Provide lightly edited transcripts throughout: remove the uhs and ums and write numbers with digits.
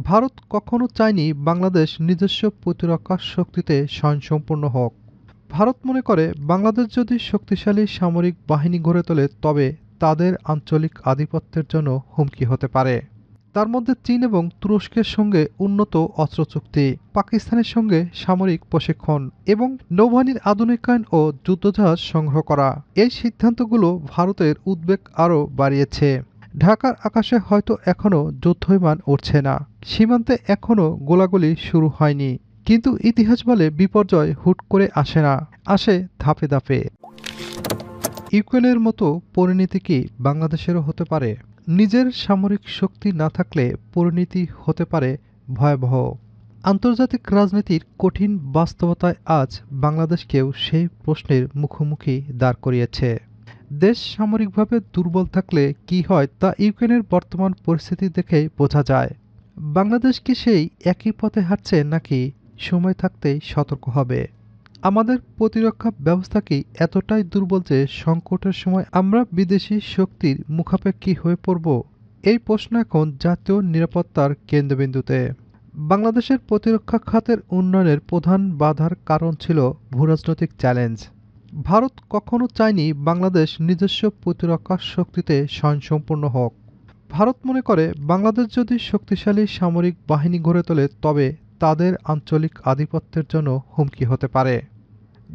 ভারত কখনো চায়নি বাংলাদেশ নিজস্ব প্রতিরক্ষা শক্তিতে স্বয়ংসম্পূর্ণ হোক। ভারত মনে করে বাংলাদেশ যদি শক্তিশালী সামরিক বাহিনী গড়ে তোলে তবে তাদের আঞ্চলিক আধিপত্যের জন্য হুমকি হতে পারে। তার মধ্যে চীন এবং তুরস্কের সঙ্গে উন্নত অস্ত্র চুক্তি, পাকিস্তানের সঙ্গে সামরিক প্রশিক্ষণ এবং নৌবাহিনীর আধুনিকায়ন ও যুদ্ধজাহাজ সংগ্রহ করা, এই সিদ্ধান্তগুলো ভারতের উদ্বেগ আরও বাড়িয়েছে। ঢাকার আকাশে হয়তো এখনও যুদ্ধবিমান উড়ছে না, সীমান্তে এখনও গোলাগুলি শুরু হয়নি, কিন্তু ইতিহাস বলে বিপর্যয় হুট করে আসে না, আসে ধাপে ধাপে। ইউক্রেনের মতো পরিণতি কি বাংলাদেশেরও হতে পারে? নিজের সামরিক শক্তি না থাকলে পরিণতি হতে পারে ভয়াবহ। আন্তর্জাতিক রাজনীতির কঠিন বাস্তবতায় আজ বাংলাদেশকেও সেই প্রশ্নের মুখোমুখি দাঁড় করিয়েছে। দেশ সামরিকভাবে দুর্বল থাকলে কি হয় তা ইউক্রেনের বর্তমান পরিস্থিতি দেখেই বোঝা যায়। বাংলাদেশ কি সেই একই পথে হাঁটছে নাকি সময় থাকতেই সতর্ক হবে? আমাদের প্রতিরক্ষা ব্যবস্থা কি এতটাই দুর্বল যে সংকটের সময় আমরা বিদেশি শক্তির মুখাপেক্ষী হয়ে পড়ব? এই প্রশ্ন এখন জাতীয় নিরাপত্তার কেন্দ্রবিন্দুতে। বাংলাদেশের প্রতিরক্ষা খাতের উন্নয়নের প্রধান বাধার কারণ ছিল ভূরাজনৈতিক চ্যালেঞ্জ। ভারত কখনো চায়নি বাংলাদেশ নিজস্ব প্রতিরক্ষা শক্তিতে স্বয়ংসম্পূর্ণ হোক। ভারত মনে করে বাংলাদেশ যদি শক্তিশালী সামরিক বাহিনী গড়ে তোলে তবে তাদের আঞ্চলিক আধিপত্যের জন্য হুমকি হতে পারে।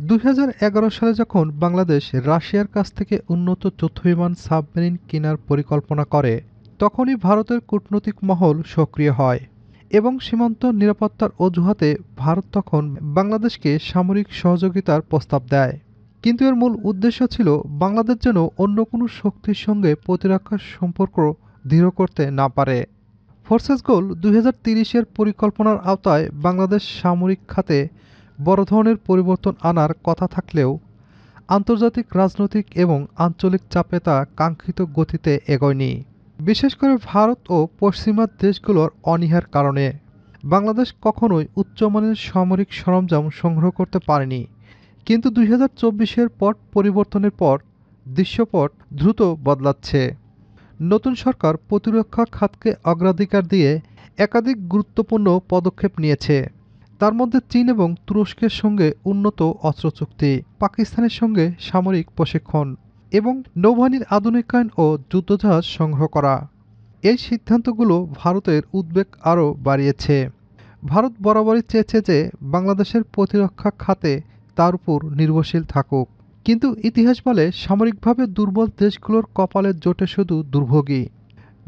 ২০১১ সালে যখন বাংলাদেশ রাশিয়ার কাছ থেকে উন্নত যুদ্ধবিমান সাবমেরিন কেনার পরিকল্পনা করে, তখনই ভারতের কূটনৈতিক মহল সক্রিয় হয় এবং সীমান্ত নিরাপত্তার অজুহাতে ভারত তখন বাংলাদেশকে সামরিক সহযোগিতার প্রস্তাব দেয়। কিন্তু এর মূল উদ্দেশ্য ছিল বাংলাদেশ যেন অন্য কোনো শক্তির সঙ্গে প্রতিরক্ষার সম্পর্ক দৃঢ় করতে না পারে। ফোর্সেস গোল ২০৩০-এর পরিকল্পনার আওতায় বাংলাদেশ সামরিক খাতে বড় ধরনের পরিবর্তন আনার কথা থাকলেও আন্তর্জাতিক রাজনৈতিক এবং আঞ্চলিক চাপে তা কাঙ্ক্ষিত গতিতে এগোয়নি। বিশেষ করে ভারত ও পশ্চিমা দেশগুলোর অনীহার কারণে বাংলাদেশ কখনোই উচ্চমানের সামরিক সরঞ্জাম সংগ্রহ করতে পারেনি। কিন্তু ২০২৪-এর পট পরিবর্তনের পর দৃশ্যপট দ্রুত বদলাচ্ছে। নতুন সরকার প্রতিরক্ষা খাতকে অগ্রাধিকার দিয়ে একাধিক গুরুত্বপূর্ণ পদক্ষেপ নিয়েছে। তার মধ্যে চীন এবং তুরস্কের সঙ্গে উন্নত অস্ত্র চুক্তি, পাকিস্তানের সঙ্গে সামরিক প্রশিক্ষণ এবং নৌবাহিনীর আধুনিকায়ন ও যুদ্ধজাহাজ সংগ্রহ করা, এই সিদ্ধান্তগুলো ভারতের উদ্বেগ আরও বাড়িয়েছে। ভারত বরাবরই চেয়েছে যে বাংলাদেশের প্রতিরক্ষা খাতে তার উপর নির্ভরশীল থাকুক, কিন্তু ইতিহাস বলে সামরিকভাবে দুর্বল দেশগুলোর কপালে জোটে শুধু দুর্ভোগী।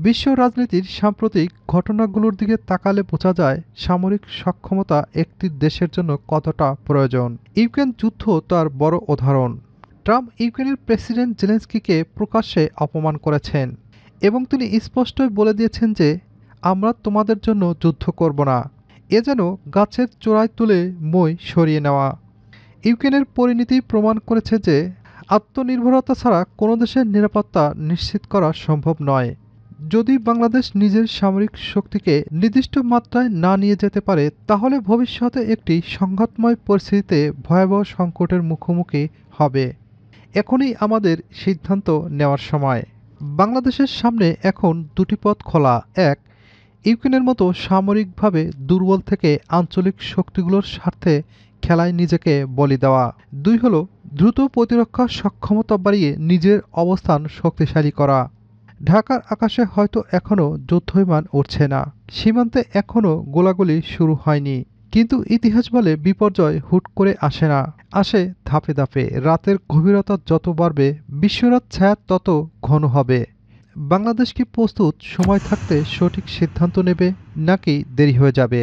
বিশ্ব রাজনীতির সাম্প্রতিক ঘটনাগুলোর দিকে তাকালে বোঝা যায় সামরিক সক্ষমতা একটি দেশের জন্য কতটা প্রয়োজন। ইউক্রেন যুদ্ধ তার বড় উদাহরণ। ট্রাম্প ইউক্রেনের প্রেসিডেন্ট জেলেনস্কিকে প্রকাশ্যে অপমান করেছেন এবং তিনি স্পষ্টই বলে দিয়েছেন যে আমরা তোমাদের জন্য যুদ্ধ করব না। এ যেন গাছের চূড়ায় তুলে মই সরিয়ে নেওয়া। ইউক্রেনের পরিণতি প্রমাণ করেছে যে আত্মনির্ভরতা ছাড়া কোনো দেশের নিরাপত্তা নিশ্চিত করা সম্ভব নয়। যদি বাংলাদেশ নিজের সামরিক শক্তিকে নির্দিষ্ট মাত্রায় না নিয়ে যেতে পারে তাহলে ভবিষ্যতে একটি সংঘাতময় পরিস্থিতিতে ভয়াবহ সংকটের মুখোমুখি হবে। এখনই আমাদের সিদ্ধান্ত নেওয়ার সময়। বাংলাদেশের সামনে এখন দুটি পথ খোলা। এক, ইউক্রেনের মতো সামরিকভাবে দুর্বল থেকে আঞ্চলিক শক্তিগুলোর স্বার্থে খেলায় নিজেকে বলি দেওয়া। দুই হলো দ্রুত প্রতিরক্ষা সক্ষমতা বাড়িয়ে নিজের অবস্থান শক্তিশালী করা। ঢাকার আকাশে হয়তো এখনও যুদ্ধবিমান উড়ছে না, সীমান্তে এখনও গোলাগুলি শুরু হয়নি, কিন্তু ইতিহাস বলে বিপর্যয় হুট করে আসে না, আসে ধাপে ধাপে। রাতের গভীরতা যত বাড়বে বিশ্বরাত ছায়া তত ঘন হবে। বাংলাদেশ কি প্রস্তুত সময় থাকতে সঠিক সিদ্ধান্ত নেবে নাকি দেরি হয়ে যাবে?